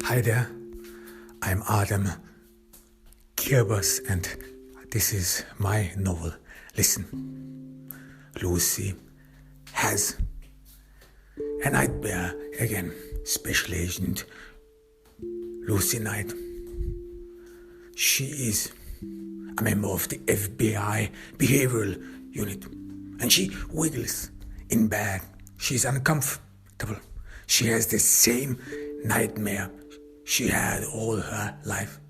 Hi there, I'm Adam Kirbers and this is my novel. Listen, Lucy has a nightmare again. Special Agent Lucy Knight. She is a member of the FBI Behavioral Unit and she wiggles in bed. She's uncomfortable. She has the same nightmare she had all her life.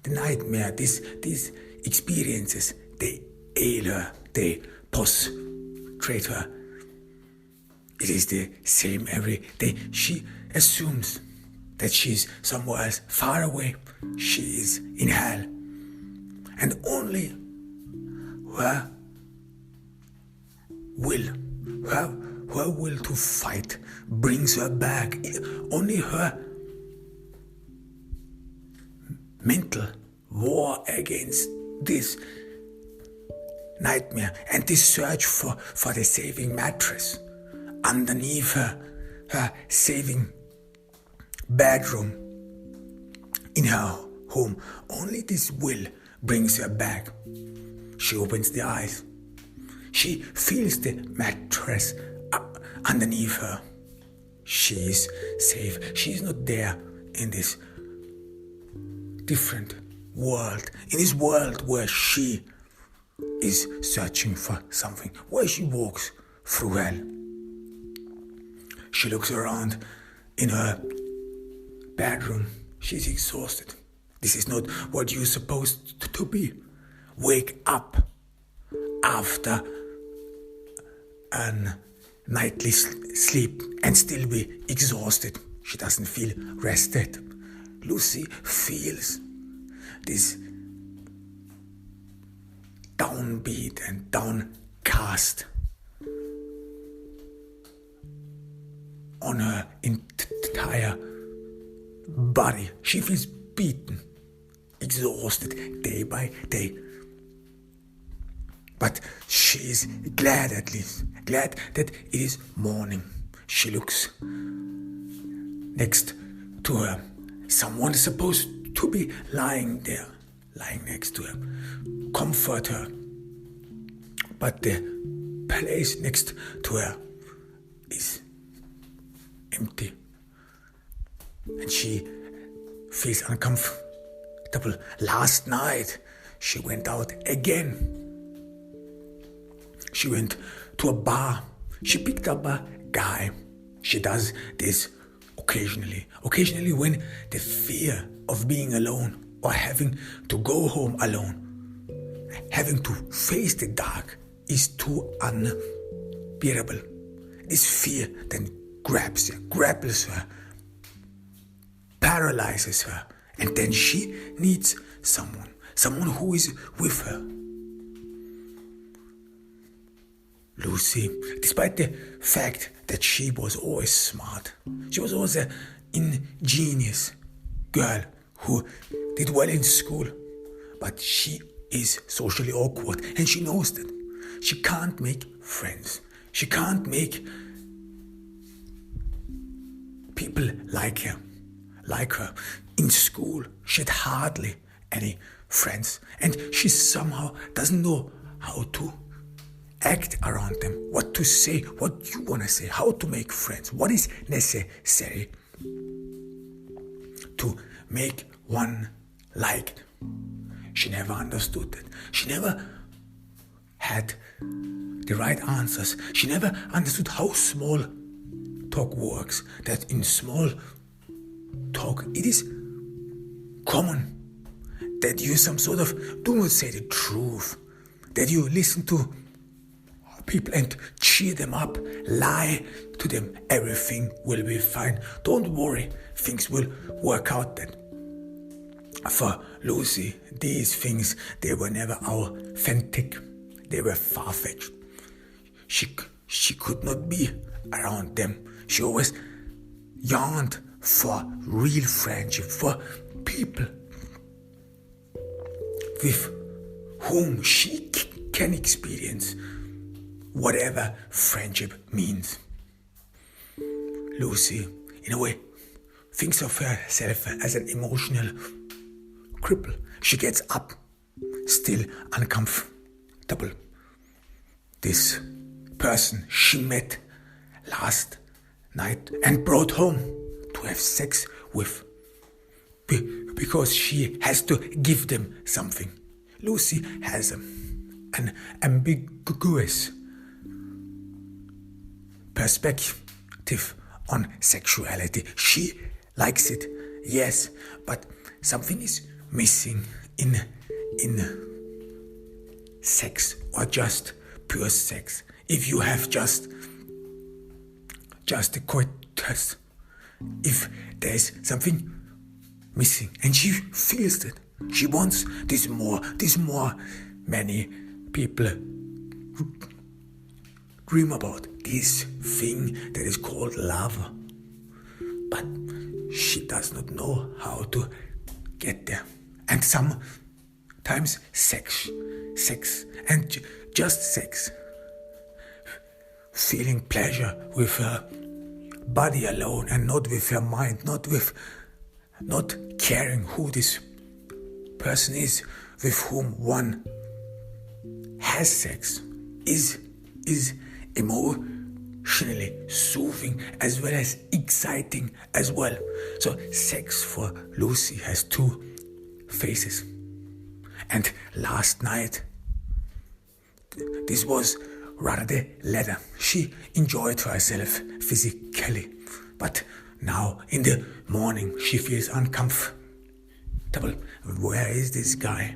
The nightmare, these experiences, they ail her, they prostrate her. It is the same every day. She assumes that she's somewhere else, far away. She is in hell. And only her will to fight brings her back. Only her mental war against this nightmare and this search for the saving mattress underneath her saving bedroom in her home. Only this will brings her back. She opens the eyes. She feels the mattress underneath her. She is safe. She is not there in this different world. In this world where she is searching for something. Where she walks through hell. She looks around in her bedroom. She's exhausted. This is not what you're supposed to be. Wake up after a nightly sleep and still be exhausted. She doesn't feel rested. Lucy feels this downbeat and downcast on her entire body. She feels beaten, exhausted day by day. But she is glad at least, glad that it is morning. She looks next to her. Someone is supposed to be lying there, lying next to her. Comfort her. But the place next to her is empty. And she feels uncomfortable. Last night, she went out again. She went to a bar. She picked up a guy. She does this occasionally. Occasionally when the fear of being alone or having to go home alone, having to face the dark is too unbearable. This fear then grabs her, grapples her, paralyzes her, and then she needs someone who is with her. Lucy, despite the fact that she was always smart, she was always an ingenious girl who did well in school, but she is socially awkward and she knows that. She can't make friends. She can't make people like her. In school, she had hardly any friends and she somehow doesn't know how to act around them, what to say, what you want to say, how to make friends, what is necessary to make one liked. She never understood that. She never had the right answers. She never understood how small talk works, that in small talk it is common that you do not say the truth, that you listen to people and cheer them up, lie to them, everything will be fine. Don't worry, things will work out then. For Lucy, these things, they were never authentic. They were far-fetched. She could not be around them. She always yearned for real friendship, for people with whom she can experience whatever friendship means. Lucy, in a way, thinks of herself as an emotional cripple. She gets up, still uncomfortable. This person she met last night and brought home to have sex with, because she has to give them something. Lucy has an ambiguous perspective on sexuality. She likes it, yes, but something is missing in sex, or just pure sex. If you have just a coitus, if there's something missing, and she feels that she wants this more. Many people dream about this thing that is called love, but she does not know how to get there. And sometimes sex and just sex, feeling pleasure with her body alone and not with her mind, not caring who this person is with whom one has sex, is emotionally soothing as well as exciting as well. So sex for Lucy has two faces. And last night, this was rather the latter. She enjoyed herself physically, but now in the morning she feels uncomfortable. Where is this guy?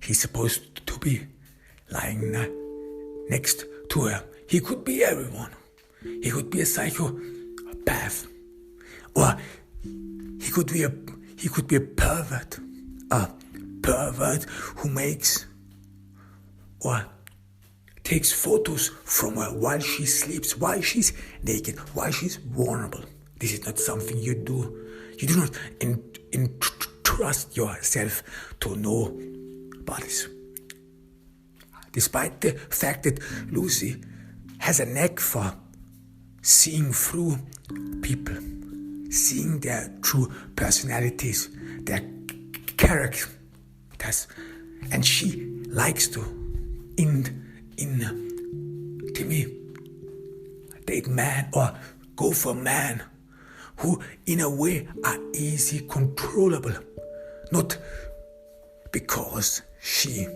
He's supposed to be lying next to her. He could be everyone. He could be a psychopath, or he could be a pervert. A pervert who makes or takes photos from her while she sleeps, while she's naked, while she's vulnerable. This is not something you do. You do not entrust yourself to nobodies. Despite the fact that Lucy has a knack for seeing through people, seeing their true personalities, their characters, and she likes to intimidate man or go for man who in a way are easy controllable, not because she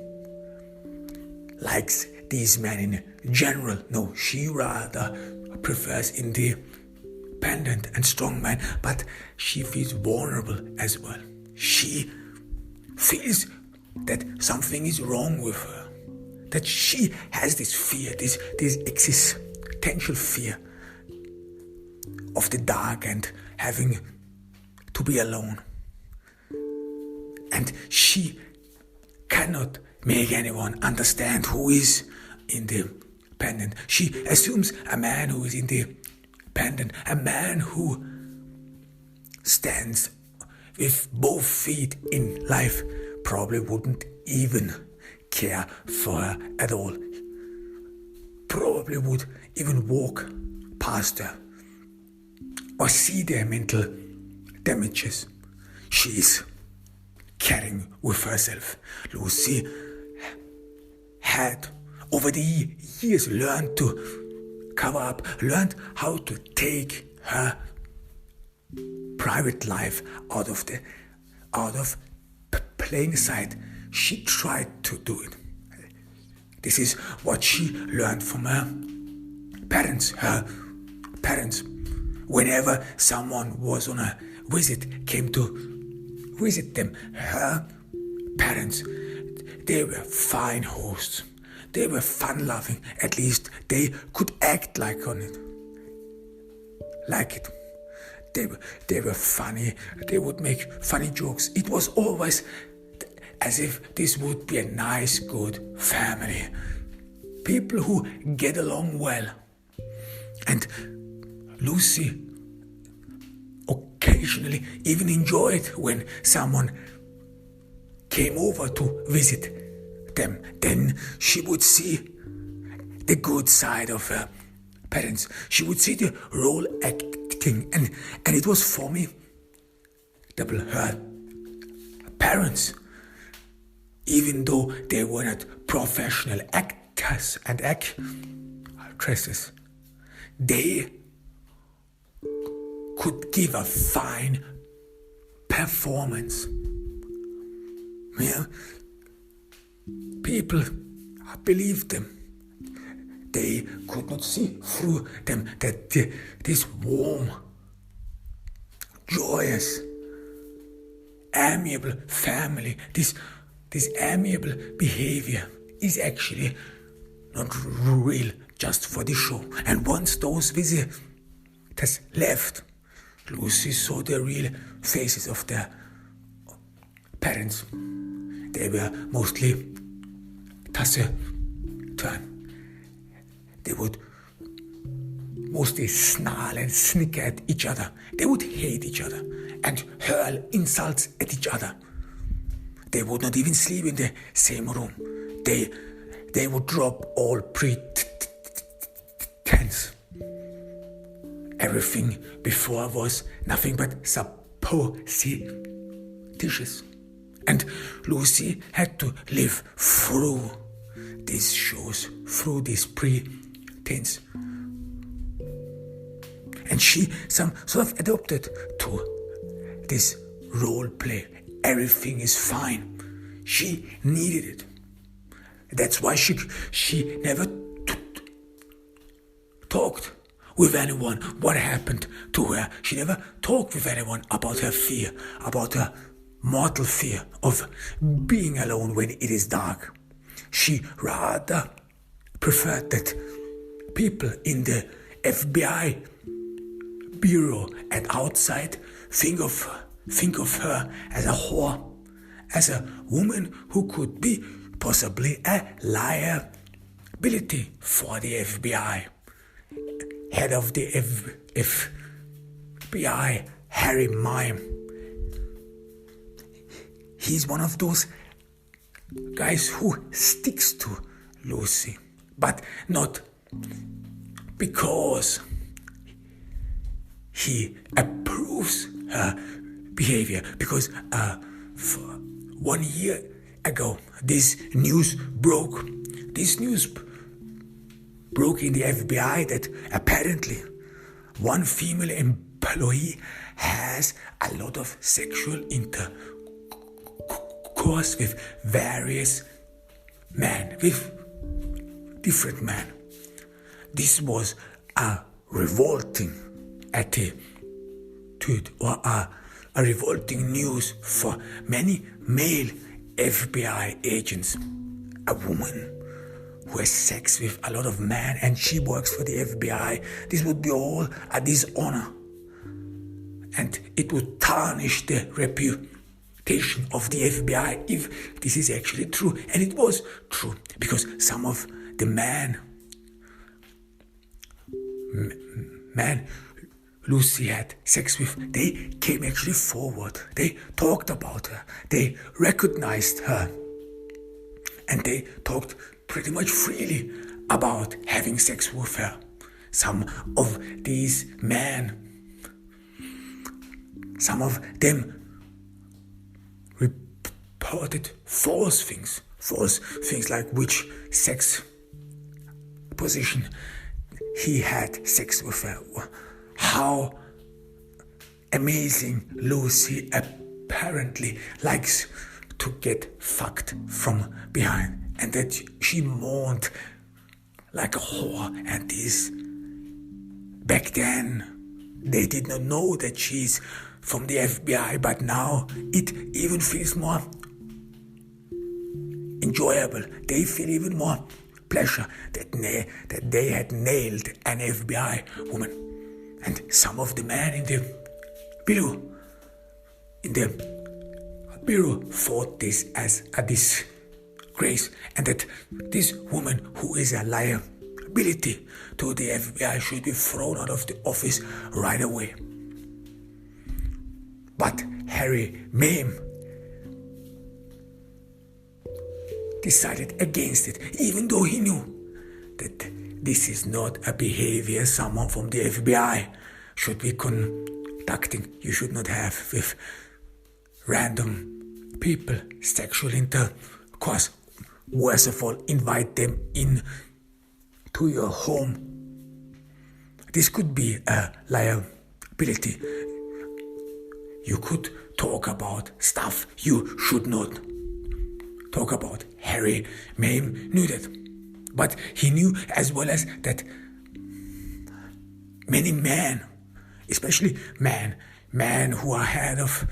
likes these men in general. No, she rather prefers independent and strong men, but she feels vulnerable as well. She feels that something is wrong with her, that she has this fear, this existential fear of the dark and having to be alone. And she cannot make anyone understand who is independent. She assumes a man who is independent, a man who stands with both feet in life, probably wouldn't even care for her at all. Probably would even walk past her or see their mental damages she's carrying with herself. Lucy had over the years learned to cover up, learned how to take her private life out of plain sight. She tried to do it. This is what she learned from her parents. Her parents, whenever someone was on a visit, came to visit them, her parents, they were fine hosts. They were fun-loving. At least they could act like it. They were funny. They would make funny jokes. It was always as if this would be a nice, good family. People who get along well. And Lucy occasionally even enjoyed when someone came over to visit them. Then she would see the good side of her parents. She would see the role activity thing. And it was for me, her parents, even though they were not professional actors and actresses, they could give a fine performance. Yeah. People believed them. They could not see through them that this warm, joyous, amiable family, this amiable behavior is actually not real, just for the show. And once those visitors left, Lucy saw the real faces of their parents. They were mostly taciturn. They would mostly snarl and snicker at each other. They would hate each other and hurl insults at each other. They would not even sleep in the same room. They would drop all pretense. Everything before was nothing but supposititious. And Lucy had to live through these shows, through these pretense. And she sort of adopted to this role play. Everything is fine. She needed it. That's why she never talked with anyone what happened to her. She never talked with anyone about her fear, about her mortal fear of being alone when it is dark. She rather preferred that people in the FBI bureau and outside think of her as a whore, as a woman who could be possibly a liability for the FBI. Head of the FBI, Harry Mime. He's one of those guys who sticks to Lucy, but not because he approves her behavior. Because 1 year ago, this news broke. This news broke in the FBI that apparently one female employee has a lot of sexual intercourse with various men, with different men. This was a revolting attitude or a revolting news for many male FBI agents. A woman who has sex with a lot of men and she works for the FBI, this would be all a dishonor. And it would tarnish the reputation of the FBI if this is actually true. And it was true, because some of the men Lucy had sex with, they came actually forward. They talked about her. They recognized her. And they talked pretty much freely about having sex with her. Some of these men, some of them reported false things like which sex position he had sex with her. How amazing Lucy apparently likes to get fucked from behind, and that she mourned like a whore. And this, back then, they did not know that she's from the FBI, but now it even feels more enjoyable. They feel even more pleasure that they had nailed an FBI woman. And some of the men in the bureau thought this as a disgrace, and that this woman, who is a liability to the FBI, should be thrown out of the office right away. But Harry Mame decided against it, even though he knew that this is not a behavior someone from the FBI should be conducting. You should not have with random people sexual intercourse. Worst of all, invite them in to your home. This could be a liability. You could talk about stuff you should not talk about. Harry Mayhem knew that. But he knew as well as that many men, especially men who are head of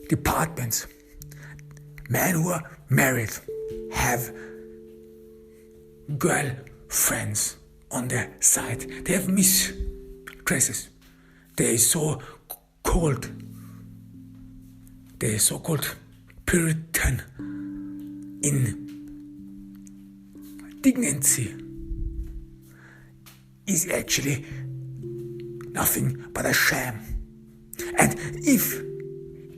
departments, men who are married, have girlfriends on their side. They have mistresses. They so-called Puritan indignancy is actually nothing but a sham. And if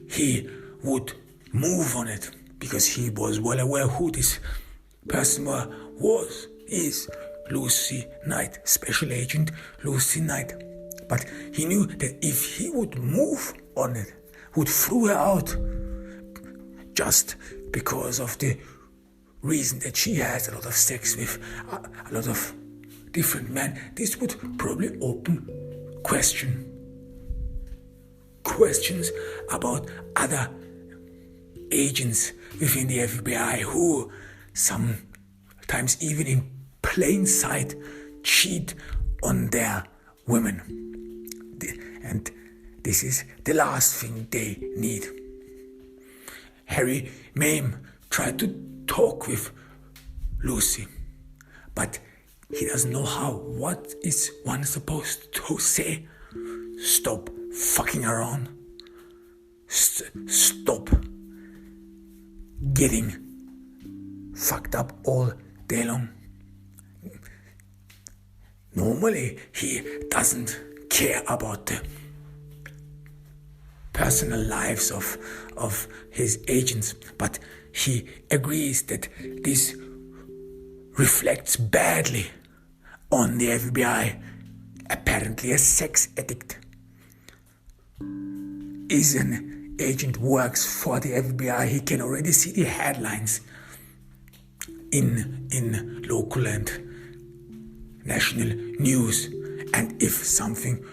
he would move on it, because he was well aware who this person is Lucy Knight, Special Agent Lucy Knight. But he knew that if he would move on it, would throw her out just because of the reason that she has a lot of sex with a lot of different men, this would probably open questions about other agents within the FBI who sometimes even in plain sight cheat on their women. And this is the last thing they need. Harry Mayhem tried to talk with Lucy, but he doesn't know how. What is one supposed to say? Stop fucking around. Stop getting fucked up all day long. Normally, he doesn't care about the personal lives of his agents, but he agrees that this reflects badly on the FBI. Apparently, a sex addict is an agent works for the FBI. He can already see the headlines in local and national news, and if something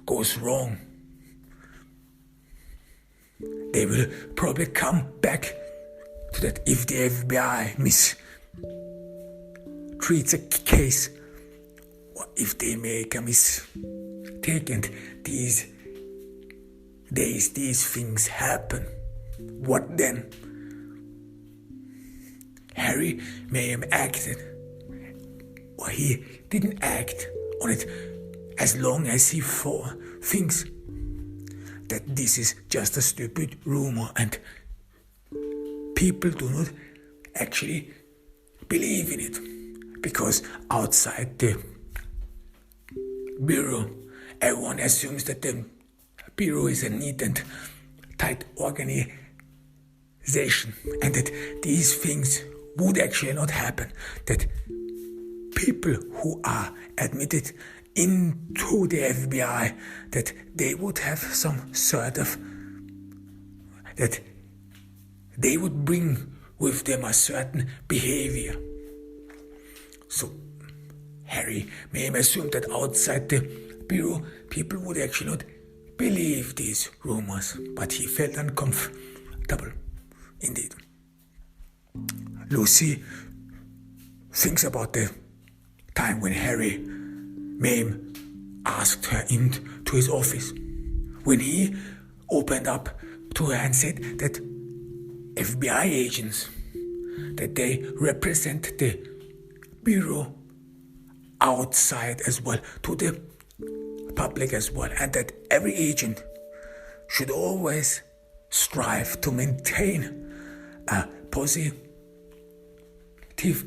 goes wrong, they will probably come back to that. If the FBI mistreats a case, or if they make a mistake and these things happen, what then? Harry Mayhem acted, or he didn't act on it, as long as he thinks that this is just a stupid rumor and people do not actually believe in it, because outside the bureau everyone assumes that the bureau is a neat and tight organization and that these things would actually not happen, that people who are admitted into the FBI, that they would have some sort of, that they would bring with them a certain behavior. So Harry Mayhem assumed that outside the bureau people would actually not believe these rumors, but he felt uncomfortable indeed. Lucy thinks about the time when Harry Mayhem asked her into his office, when he opened up to her and said that FBI agents, that they represent the bureau outside as well, to the public as well, and that every agent should always strive to maintain a positive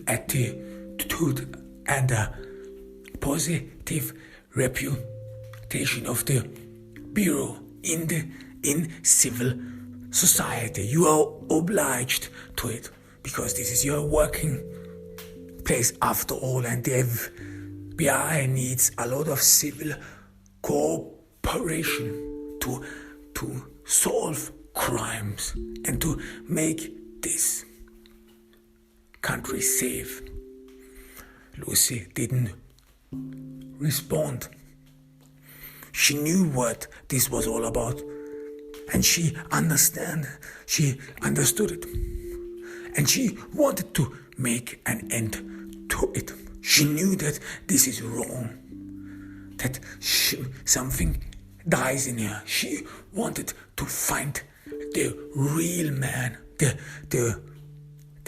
attitude and a positive reputation of the bureau in civil society. You are obliged to it because this is your working place after all, and the FBI needs a lot of civil cooperation to solve crimes and to make this country safe. Lucy didn't respond. She knew what this was all about, and she understood it, and she wanted to make an end to it. She knew that this is wrong, that something dies in her. She wanted to find the real man, the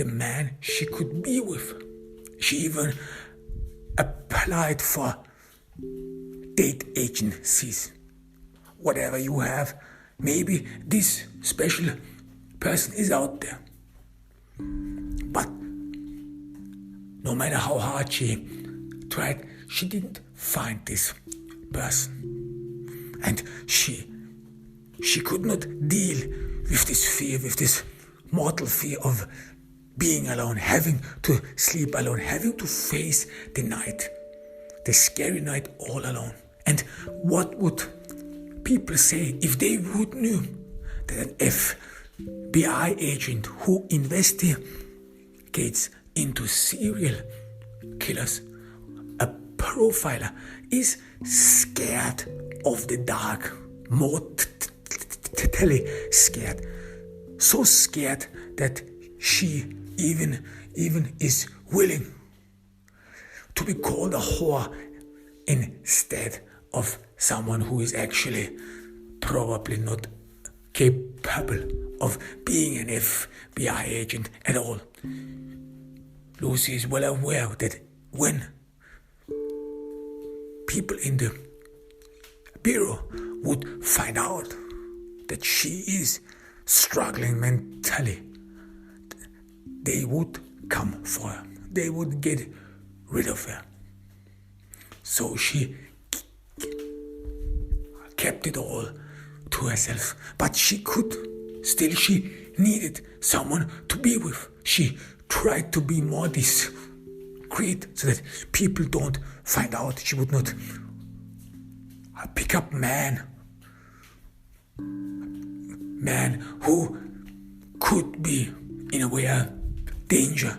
man she could be with. She even applied for date agencies. Whatever you have, maybe this special person is out there. But no matter how hard she tried, she didn't find this person. And she could not deal with this fear, with this mortal fear of being alone, having to sleep alone, having to face the night, the scary night all alone. And what would people say if they would knew that an FBI agent who investigates into serial killers, a profiler, is scared of the dark, mortally scared, so scared that she even is willing to be called a whore instead of someone who is actually probably not capable of being an FBI agent at all. Lucy is well aware that when people in the bureau would find out that she is struggling mentally, they would come for her. They would get rid of her. So she kept it all to herself. But she needed someone to be with. She tried to be more discreet so that people don't find out. She would not pick up man who could be in a way a danger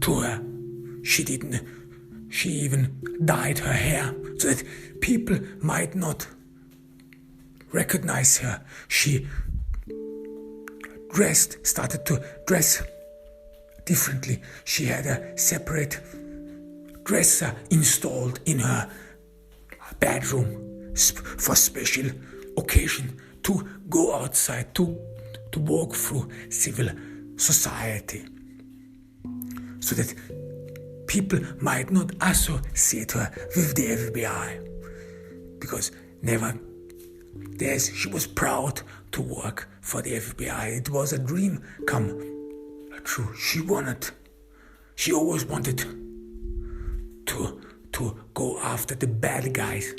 to her. She even dyed her hair so that people might not recognize her. She started to dress differently. She had a separate dresser installed in her bedroom for special occasion to go outside, to walk through civil society, so that people might not associate her with the FBI, because she was proud to work for the FBI. It was a dream come true. She always wanted to go after the bad guys.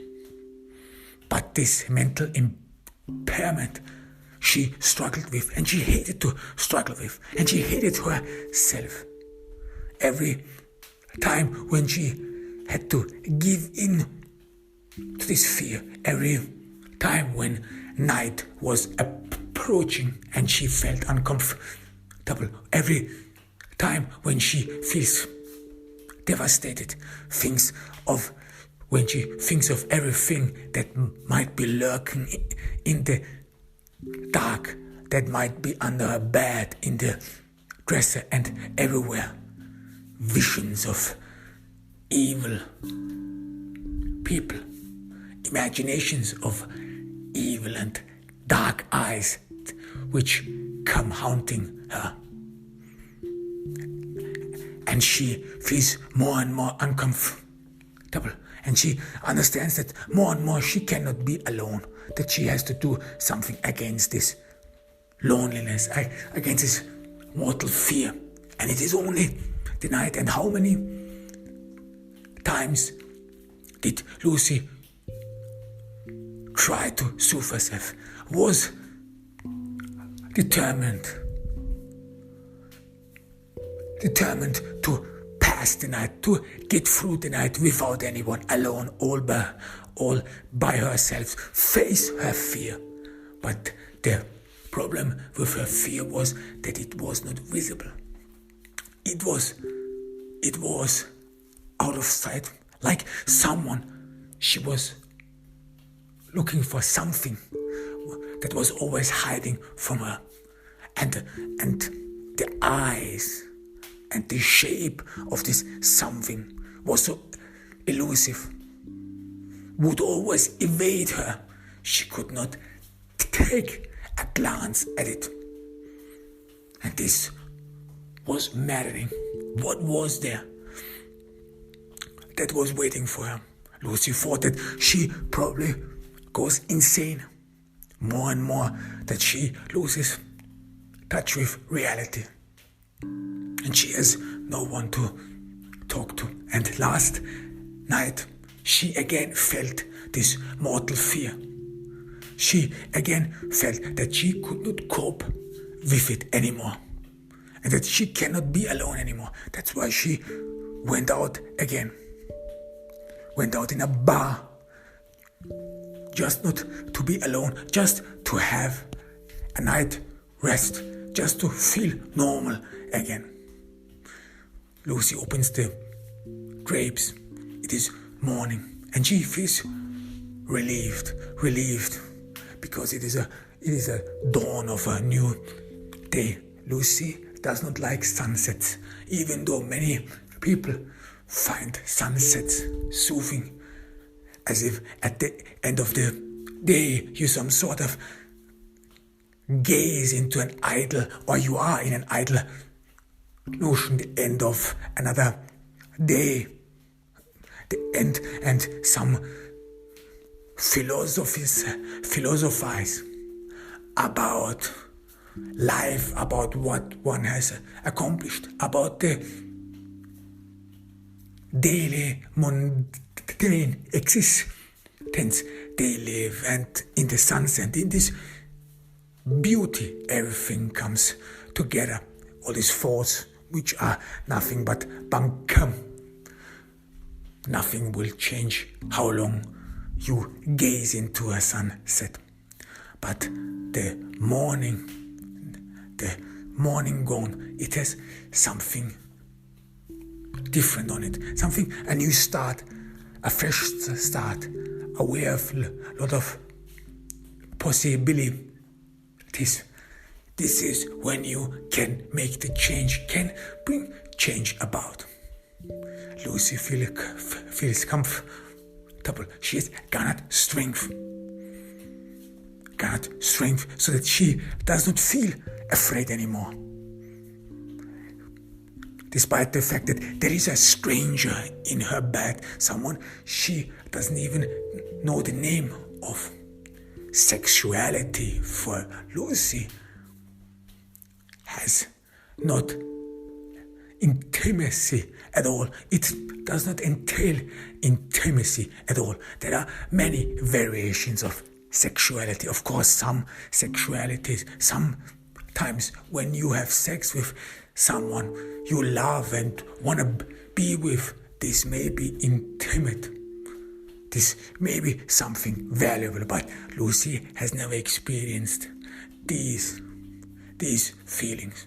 But this mental impairment she struggled with, and she hated to struggle with, and she hated herself. Every time when she had to give in to this fear, every time when night was approaching and she felt uncomfortable, every time when she feels devastated, when she thinks of everything that might be lurking in the dark, that might be under her bed, in the dresser, and everywhere. Visions of evil people, imaginations of evil and dark eyes which come haunting her. And she feels more and more uncomfortable. And she understands that more and more she cannot be alone, that she has to do something against this loneliness, against this mortal fear. And it is only the night. And how many times did Lucy try to soothe herself, was determined to pass pass the night, to get through the night without anyone, alone, all by herself, face her fear. But the problem with her fear was that it was not visible. It was out of sight, like someone. She was looking for something that was always hiding from her. And the eyes and the shape of this something was so elusive, would always evade her. She could not take a glance at it. And this was maddening. What was there that was waiting for her? Lucy thought that she probably goes insane. More and more that she loses touch with reality. And she has no one to talk to. And last night, she again felt this mortal fear. She again felt that she could not cope with it anymore. And that she cannot be alone anymore. That's why she went out again. Went out in a bar. Just not to be alone. Just to have a night rest. Just to feel normal again. Lucy opens the drapes. It is morning. And she feels relieved. Because it is a dawn of a new day. Lucy does not like sunsets, even though many people find sunsets soothing, as if at the end of the day you some sort of gaze into an idle, or you are in an idle notion, the end of another day, the end, and some philosophize about life, about what one has accomplished, about the daily mundane existence they live, and in the sunset, in this beauty, everything comes together. All these thoughts, which are nothing but bunkum. Nothing will change how long you gaze into a sunset. But the morning gone, it has something different on it. Something, a new start, a fresh start, aware of a lot of possibilities. This is when you can make the change, can bring change about. Lucy feels comfortable. She has garnered strength. So that she does not feel afraid anymore. Despite the fact that there is a stranger in her bed, someone she doesn't even know the name of. Sexuality for Lucy has not intimacy at all. It does not entail intimacy at all. There are many variations of sexuality. Of course, some sexualities, sometimes when you have sex with someone you love and want to be with, this may be intimate. This may be something valuable, but Lucy has never experienced these feelings.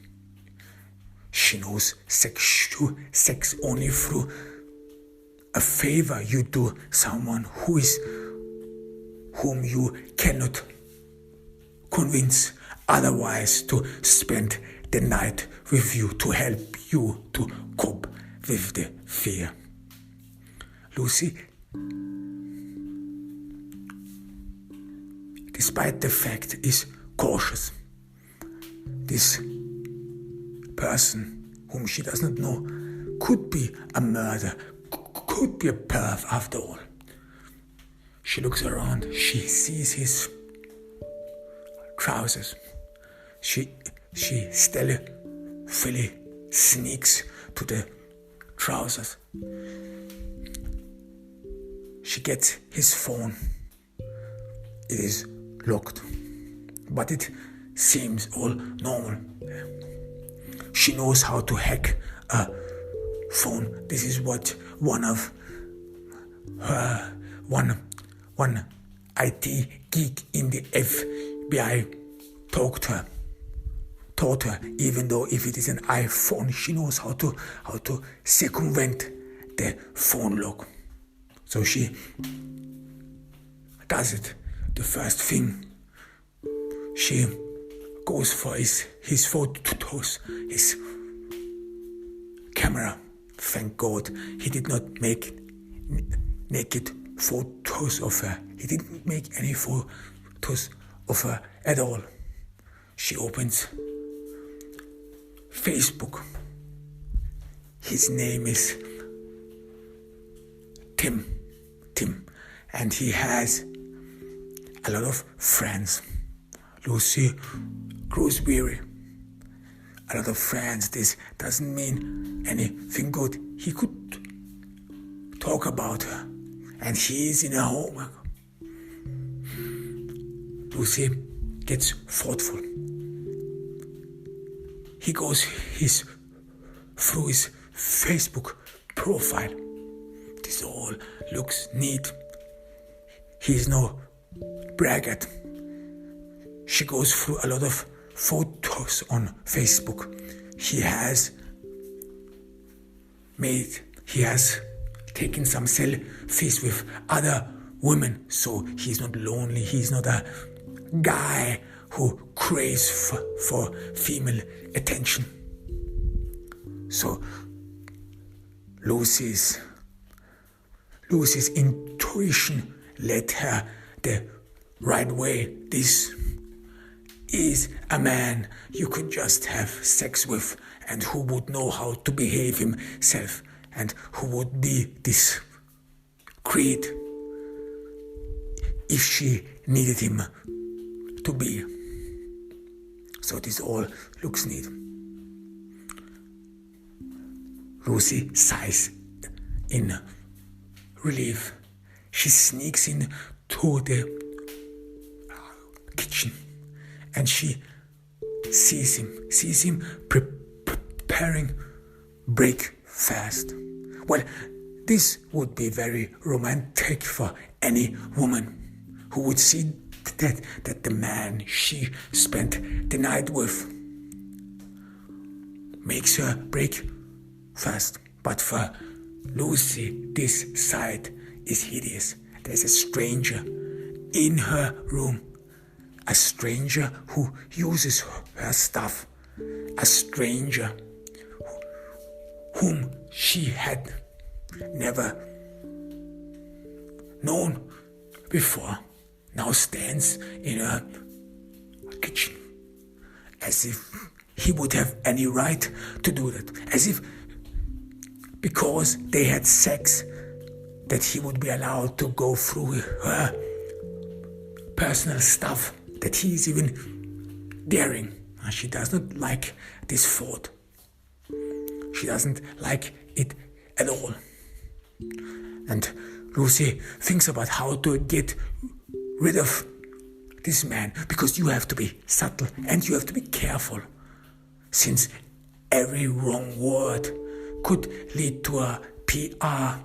She knows sex only through a favor you do someone whom you cannot convince otherwise to spend the night with you, to help you to cope with the fear. Lucy, despite the fact, is cautious. This person whom she does not know could be a murderer, could be a perv after all. She looks around, she sees his trousers. She stealthily sneaks to the trousers. She gets his phone. It is locked, but it seems all normal. She knows how to hack a phone. This is what one IT geek in the FBI taught her, even though if it is an iPhone, she knows how to circumvent the phone lock. So she does it. The first thing she goes for is his photos, his camera. Thank God he did not make naked photos of her. He didn't make any photos of her at all. She opens Facebook. His name is Tim, and he has a lot of friends. Lucy grows weary. A lot of friends. This doesn't mean anything good. He could talk about her, and he is in her home. Lucy gets thoughtful. He goes through his Facebook profile. This all looks neat. He's no braggart. She goes through a lot of photos on Facebook. He has taken some selfies with other women, so he's not lonely. He's not a guy who craves for female attention. So Lucy's intuition led her the right way. This is a man you could just have sex with, and who would know how to behave himself, and who would be discreet if she needed him to be. So this all looks neat. Lucy sighs in relief. She sneaks into the kitchen, and she sees him preparing breakfast. Well, this would be very romantic for any woman who would see that the man she spent the night with makes her breakfast. But for Lucy, this sight is hideous. There's a stranger in her room, a stranger who uses her stuff, a stranger whom she had never known before, now stands in her kitchen, as if he would have any right to do that, as if because they had sex that he would be allowed to go through her personal stuff, that he is even daring. She does not like this thought. She doesn't like it at all. And Lucy thinks about how to get rid of this man, because you have to be subtle and you have to be careful, since every wrong word could lead to a PR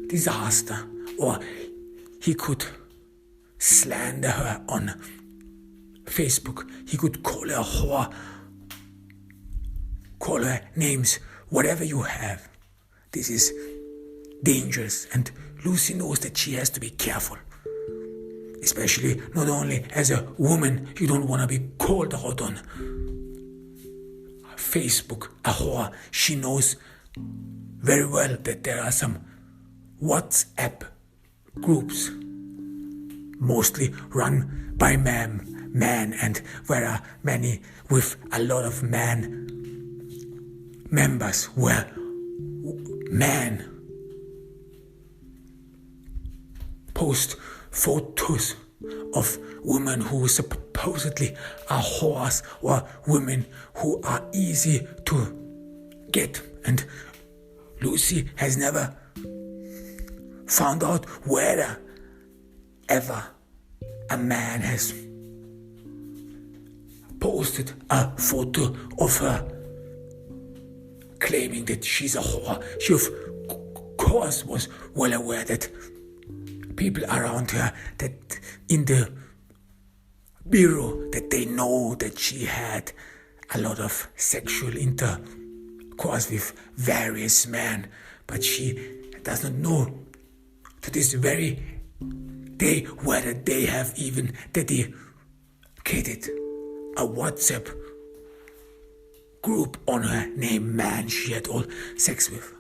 disaster, or he could slander her on Facebook. He could call her a whore, call her names, whatever you have. This is dangerous, and Lucy knows that she has to be careful. Especially not only as a woman, you don't want to be called out on Facebook a whore. She knows very well that there are some WhatsApp groups, mostly run by men, and where are many with a lot of man members, where men post photos of women who supposedly are whores, or women who are easy to get. And Lucy has never found out whether ever a man has posted a photo of her claiming that she's a whore. She of course was well aware that people around her, that in the bureau, that they know that she had a lot of sexual intercourse with various men, but she does not know to this very day whether they have even dedicated a WhatsApp group on her named man she had all sex with.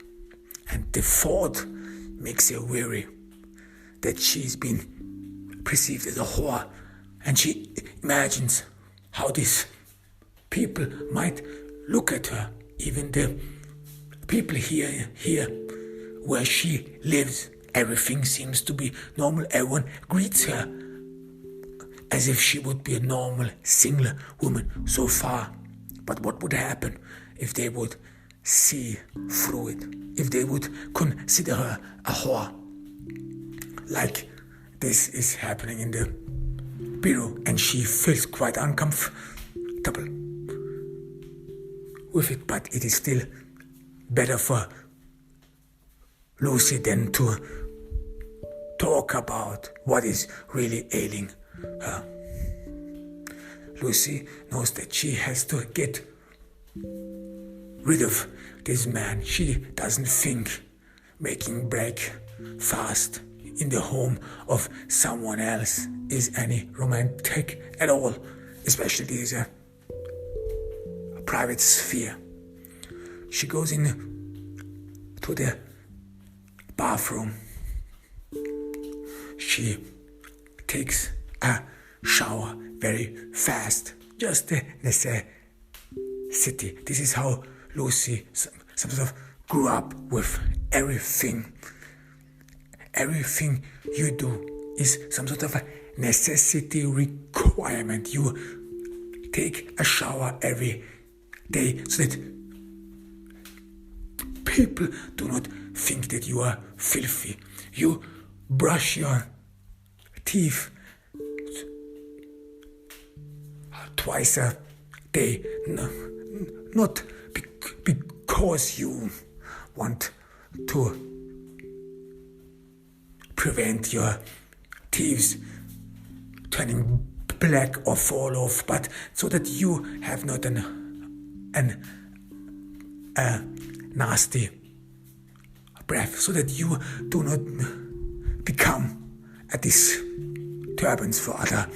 And the thought makes her weary that she's been perceived as a whore, and she imagines how these people might look at her, even the people here where she lives. Everything seems to be normal. Everyone greets her as if she would be a normal single woman so far. But what would happen if they would see through it? If they would consider her a whore? Like this is happening in the bureau, and she feels quite uncomfortable with it, but it is still better for Lucy than to talk about what is really ailing her. Lucy knows that she has to get rid of this man. She doesn't think making breakfast in the home of someone else is any romantic at all, especially this a private sphere. She goes in to the bathroom. She takes a shower very fast, just a necessity. This is how Lucy some sort of grew up with everything. Everything you do is some sort of a necessity requirement. You take a shower every day so that people do not think that you are filthy. You brush your teeth twice a day, not because you want to prevent your teeth turning black or fall off, but so that you have not a nasty breath, so that you do not become a disturbance for other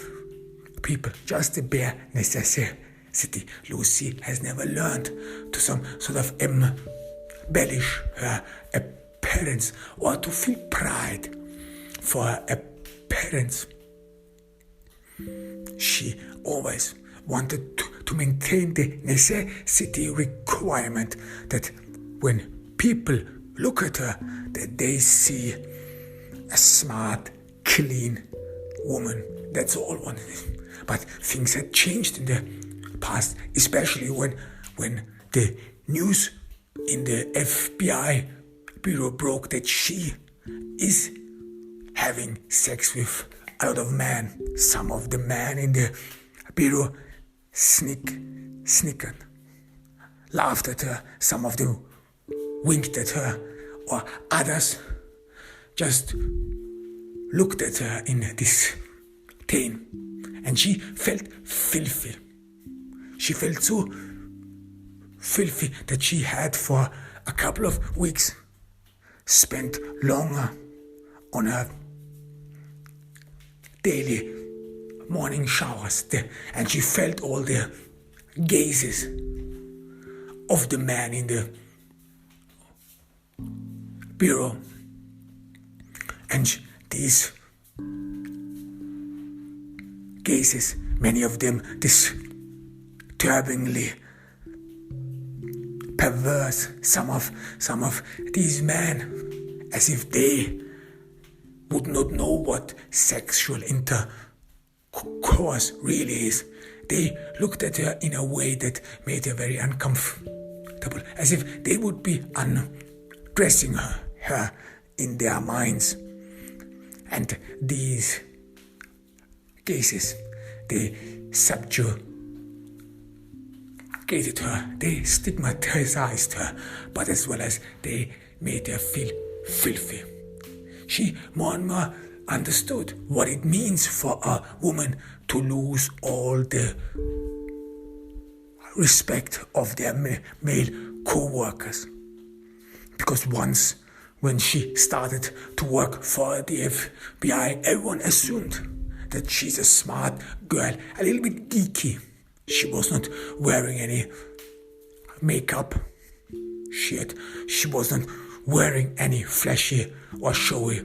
people. Just the bare necessity. Lucy has never learned to some sort of embellish her appearance or to feel pride for her appearance. She always wanted to maintain the necessity requirement that when people look at her, that they see a smart, clean woman. That's all one is. But things had changed in the past, especially when the news in the FBI bureau broke that she is having sex with a lot of men. Some of the men in the bureau snickered, laughed at her. Some of them winked at her, or others just looked at her in disdain. And she felt filthy. She felt so filthy that she had for a couple of weeks spent longer on her daily morning showers, and she felt all the gazes of the man in the bureau, and these gazes, many of them disturbingly perverse. Some of these men, as if they would not know what sexual intercourse really is. They looked at her in a way that made her very uncomfortable, as if they would be undressing her in their minds. And these cases, they subjugate hated her, they stigmatized her, but as well as they made her feel filthy. She more and more understood what it means for a woman to lose all the respect of their male co-workers. Because once, when she started to work for the FBI, everyone assumed that she's a smart girl, a little bit geeky. She was not wearing any makeup. She wasn't wearing any flashy or showy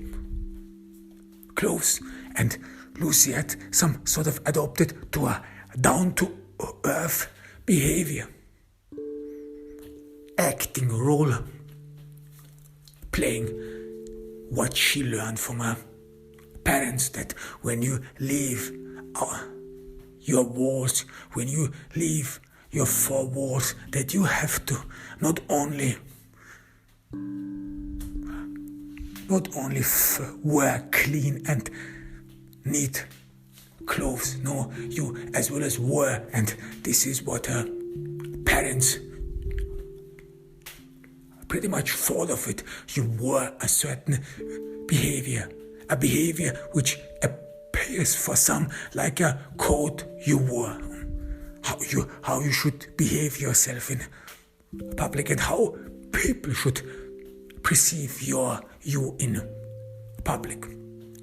clothes. And Lucy had some sort of adopted to a down-to-earth behavior. Acting role, playing what she learned from her parents, that when you leave your walls, when you leave your four walls, that you have to not only wear clean and neat clothes, no, you as well as wear, and this is what her parents pretty much thought of it. You wore a certain behavior, a behavior which appears for some like a code you wore. How you should behave yourself in public and how people should perceive you in public.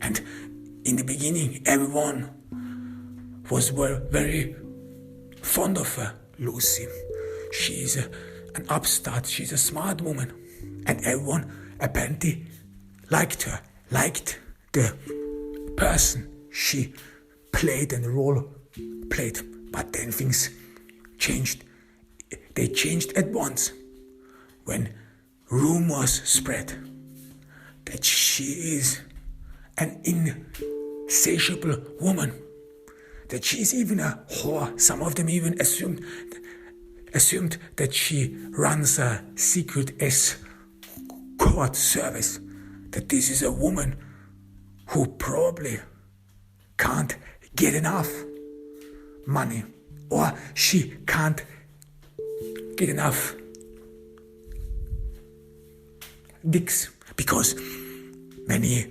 And in the beginning, everyone was very fond of her, Lucy. She's an upstart, she's a smart woman, and everyone apparently liked her, liked the person she played and the role played. But then things changed. They changed at once when rumors spread that she is an insatiable woman, that she is even a whore. Some of them even assumed that she runs a secret escort service, that this is a woman who probably can't get enough money, or she can't get enough dicks, because many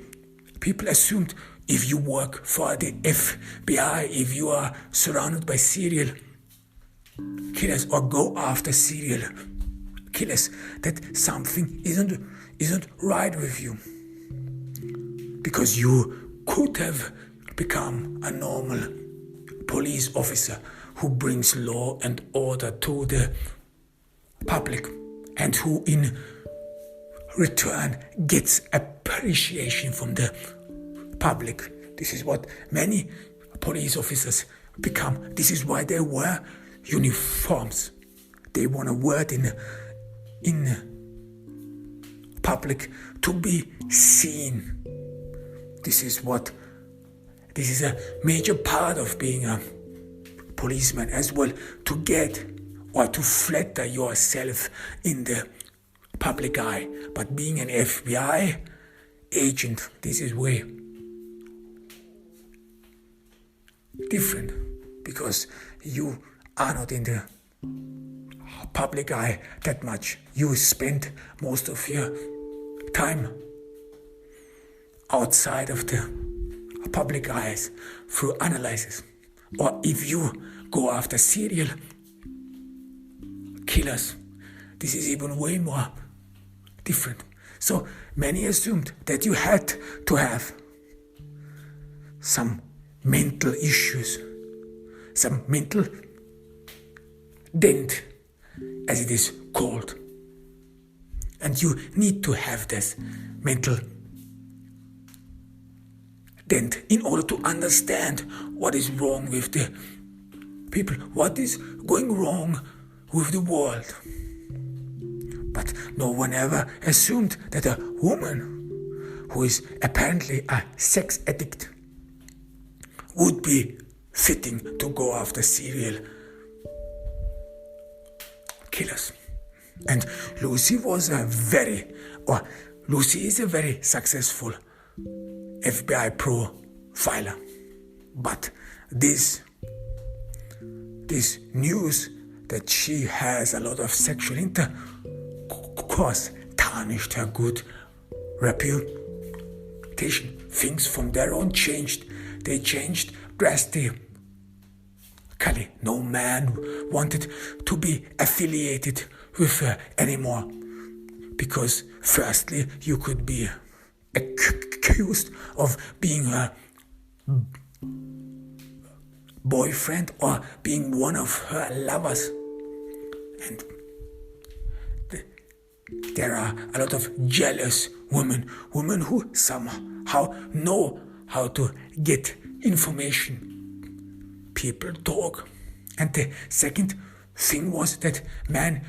people assumed if you work for the FBI, if you are surrounded by serial killers or go after serial killers, that something isn't right with you, because you could have become a normal police officer who brings law and order to the public and who in return gets appreciation from the public. This is what many police officers become. This is why they wear uniforms. They want to wear it in public to be seen. This is a major part of being a policeman as well, to get or to flatter yourself in the public eye. But being an FBI agent, this is way different, because you are not in the public eye that much. You spend most of your time outside of the public eyes through analysis. Or if you go after serial killers, this is even way more different. So many assumed that you had to have some mental issues, some mental dent, as it is called. And you need to have this mental dent in order to understand what is wrong with the people, what is going wrong with the world. But no one ever assumed that a woman who is apparently a sex addict would be fitting to go after serial killers. And Lucy is a very successful FBI profiler. But this news that she has a lot of sexual intercourse tarnished her good reputation. Things from there on changed. They changed drastically. No man wanted to be affiliated with her anymore, because firstly you could be accused of being her boyfriend or being one of her lovers, and there are a lot of jealous women who somehow know how to get information. People talk. And the second thing was that man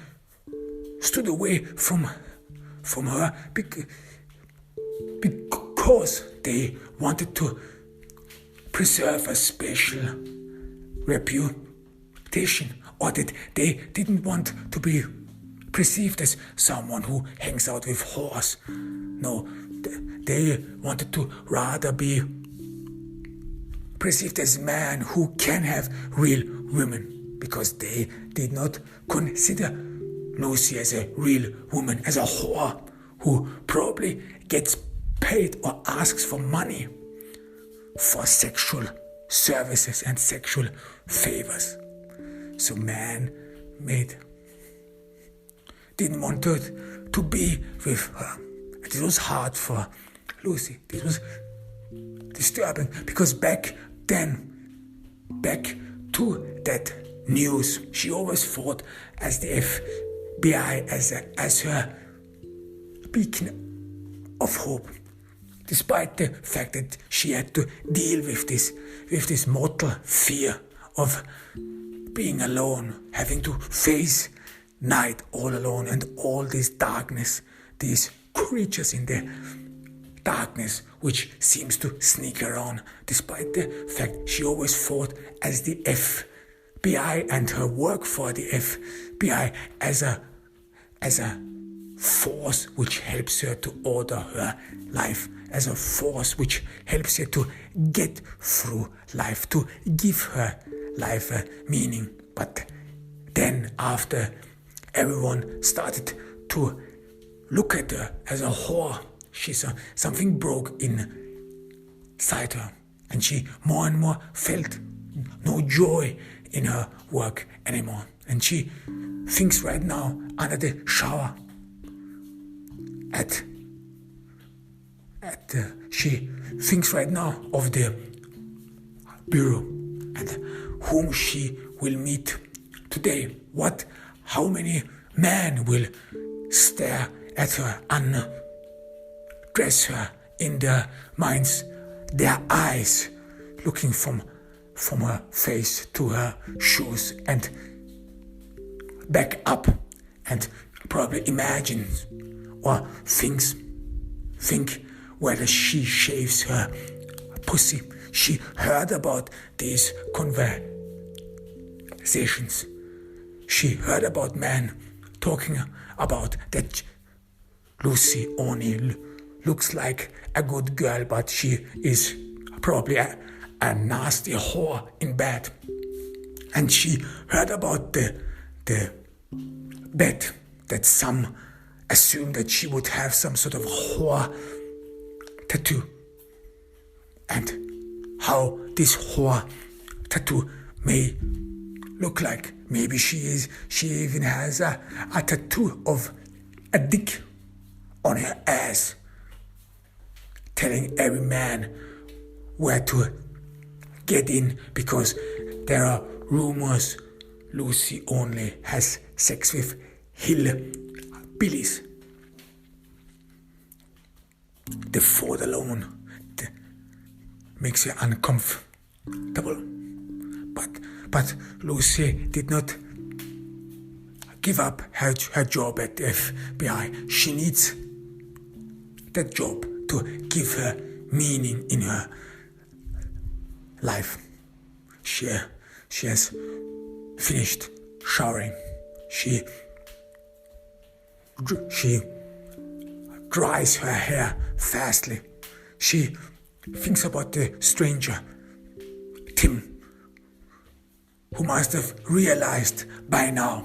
stood away from her because they wanted to preserve a special reputation, or that they didn't want to be perceived as someone who hangs out with whores. No, they wanted to rather be perceived as men who can have real women, because they did not consider Lucy as a real woman, as a whore who probably gets paid or asks for money for sexual services and sexual favors. So man didn't want to be with her. It was hard for Lucy. It was disturbing, because back to that news, she always thought as the FBI as her beacon of hope, despite the fact that she had to deal with this mortal fear of being alone, having to face night all alone and all this darkness, these creatures in the darkness which seems to sneak around, despite the fact she always fought as the FBI and her work for the FBI as a force which helps her to order her life, as a force which helps her to get through life, to give her life a meaning. But then after everyone started to look at her as a whore, she saw something broke inside her, and she more and more felt no joy in her work anymore. And she thinks right now under the shower she thinks right now of the bureau and whom she will meet today. How many men will stare at her, undress her in their minds, their eyes looking from her face to her shoes and back up, and probably imagine or think whether she shaves her pussy. She heard about these conversations. She heard about men talking about that Lucy only looks like a good girl, but she is probably a nasty whore in bed. And she heard about the bet that some assumed that she would have some sort of whore tattoo, and how this whore tattoo may look like. Maybe she even has a tattoo of a dick on her ass, telling every man where to get in, because there are rumors Lucy only has sex with hillbillies. The thought alone makes you uncomfortable. But Lucy did not give up her job at the FBI. She needs that job to give her meaning in her life. She has finished showering. She dries her hair fastly. She thinks about the stranger, Tim, who must have realized by now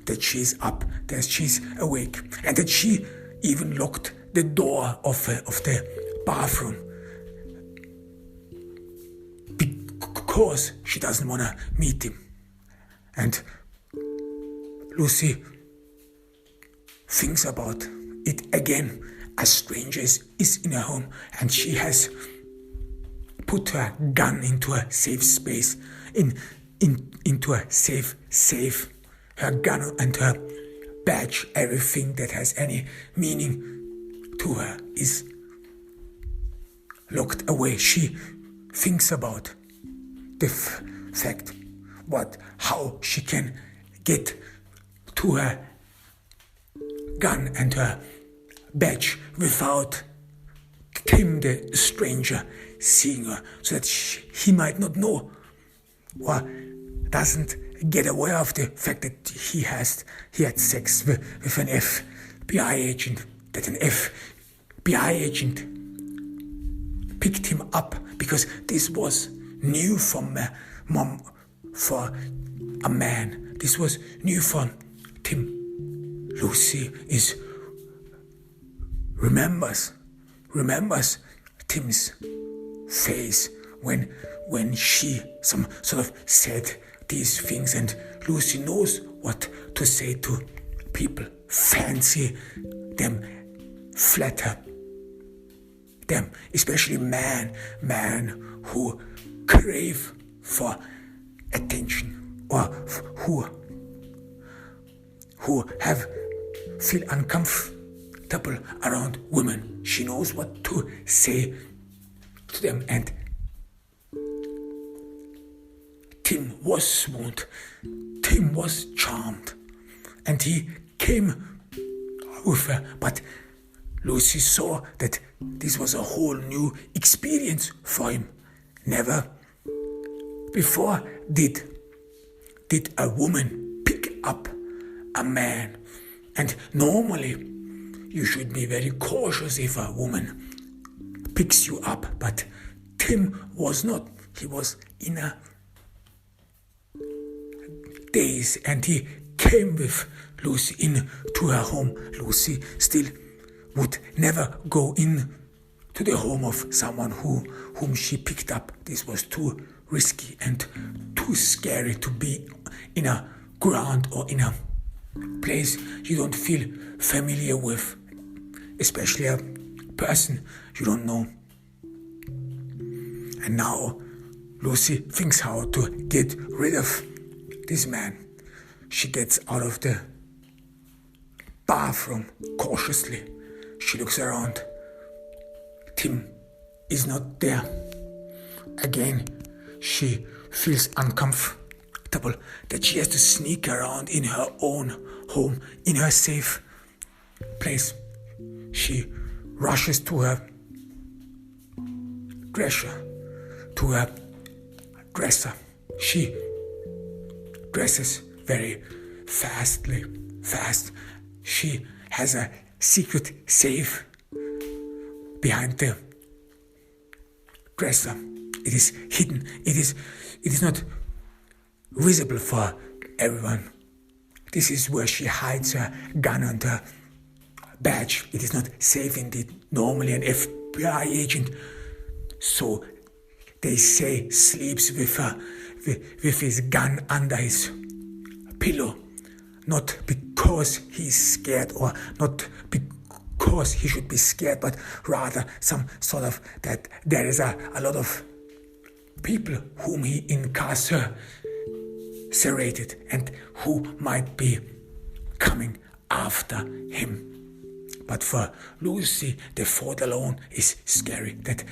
that she's up, that she's awake, and that she even locked the door of the bathroom because she doesn't want to meet him. And Lucy thinks about it again. A stranger is in her home, and she has put her gun into a safe space, into a safe. Her gun and her badge, everything that has any meaning to her, is locked away. She thinks about the fact how she can get to her gun and her badge without Tim, the stranger, seeing her, so that he might not know or doesn't get aware of the fact that he had sex with an FBI agent, that an FBI agent picked him up, because this was new for for a man. This was new for Tim. Lucy remembers Tim's face when she some sort of said these things, and Lucy knows what to say to people, fancy them, flatter them, especially men who crave for attention, or who feel uncomfortable around women. She knows what to say to them, and Tim was swooned. Tim was charmed, and he came with her. But Lucy saw that this was a whole new experience for him. Never before did a woman pick up a man. And normally you should be very cautious if a woman picks you up. But Tim was not. He was in a daze, and he came with Lucy into her home. Lucy still would never go in to the home of someone whom she picked up. This was too risky and too scary to be in a ground or in a place you don't feel familiar with, especially a person you don't know. And now Lucy thinks how to get rid of this man. She gets out of the bathroom cautiously. She looks around. Tim is not there. Again, she feels uncomfortable that she has to sneak around in her own home, in her safe place. She rushes to her dresser. She dresses very fast. She has a secret safe behind the dresser. It is hidden. It is not visible for everyone. This is where she hides her gun and her badge. It is not safe indeed. Normally an FBI agent, so they say, sleeps with his gun under his pillow, not because he's scared, or not because he should be scared, but rather some sort of that there is a lot of people whom he incarcerated and who might be coming after him. But for Lucy, the thought alone is scary, that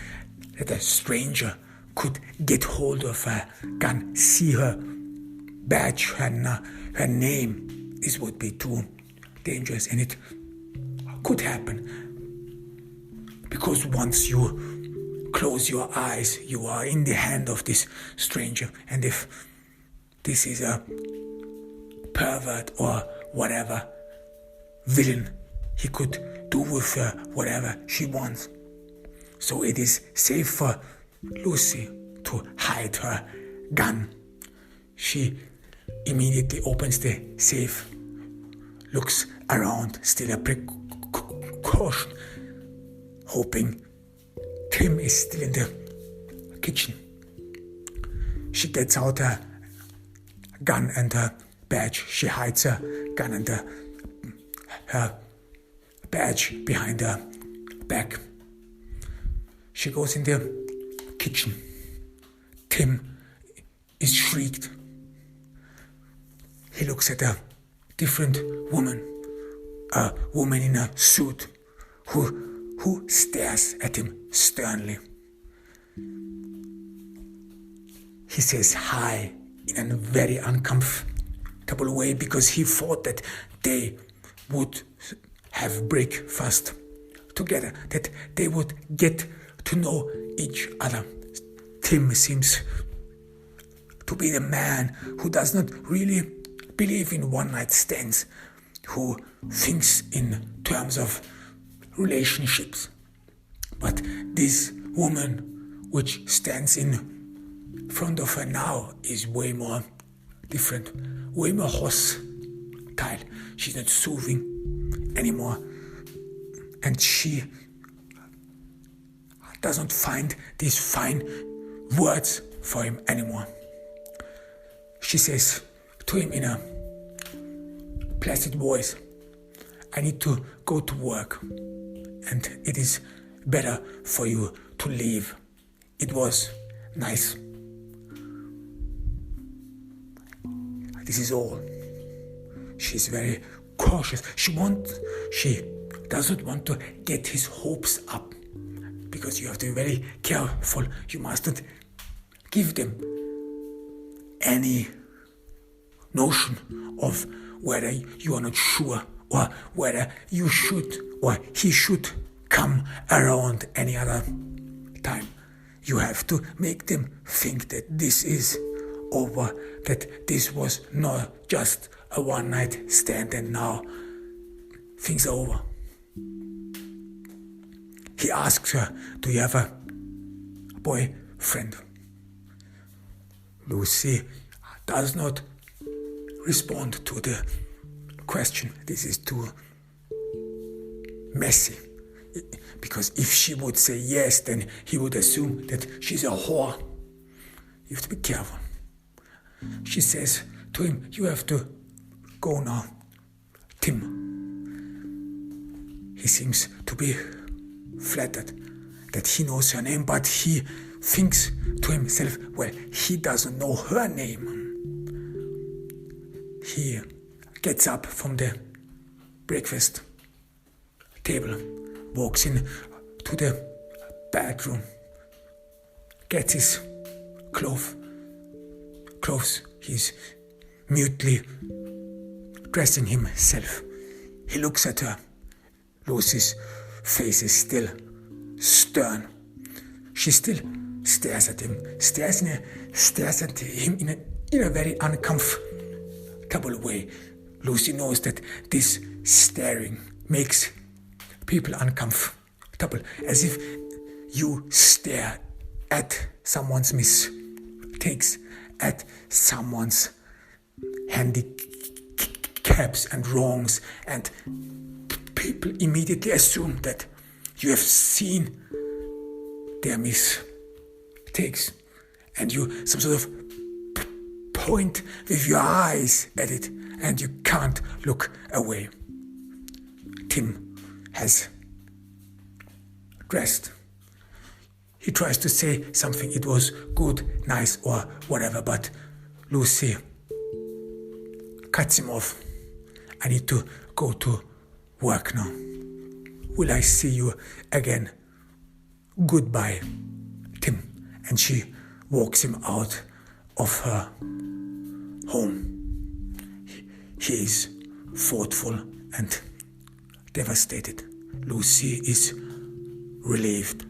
a stranger could get hold of her gun, see her badge, her name. This would be too dangerous, and it could happen, because once you close your eyes, you are in the hand of this stranger. And if this is a pervert or whatever villain, he could do with her whatever she wants. So it is safe for Lucy to hide her gun. She immediately opens the safe, looks around, still a precaution, hoping Tim is still in the kitchen. She gets out a gun and her badge. She hides her gun and her badge behind her back. She goes in the kitchen. Tim is shrieked. He looks at a different woman, a woman in a suit who stares at him sternly. He says hi in a very uncomfortable way because he thought that they would have breakfast together, that they would get to know each other. Tim seems to be the man who does not really believe in one-night stands, who thinks in terms of relationships. But this woman which stands in front of her now is way more different, way more hostile. She's not soothing anymore, and she doesn't find these fine words for him anymore. She says to him in a placid voice, I need to go to work, and it is better for you to leave. It was nice. This is all. She's very cautious. She doesn't want to get his hopes up, because you have to be very careful. You mustn't give them any notion of whether you are not sure, or whether you should or he should come around any other time. You have to make them think that this is over, that this was not just a one-night stand and now things are over. He asks her, do you have a boyfriend? Lucy does not respond to the question. This is too messy. Because if she would say yes, then he would assume that she's a whore. You have to be careful. She says to him, you have to go now, Tim. He seems to be flattered that he knows her name, but he thinks to himself, well, he doesn't know her name. He gets up from the breakfast table, walks in to the bedroom, gets his clothes. He's mutely dressing himself. He looks at her. Lucy's face is still stern. She still stares at him, stares at him in a very uncomfortable way. Lucy knows that this staring makes people uncomfortable, as if you stare at someone's mistakes, at someone's handicaps and wrongs, and people immediately assume that you have seen their mistakes, and you some sort of point with your eyes at it, and you can't look away. Tim has dressed. He tries to say something. It was good, nice, or whatever, but Lucy cuts him off. I need to go to work now. Will I see you again? Goodbye, Tim. And she walks him out of her home. He is thoughtful and devastated. Lucy is relieved.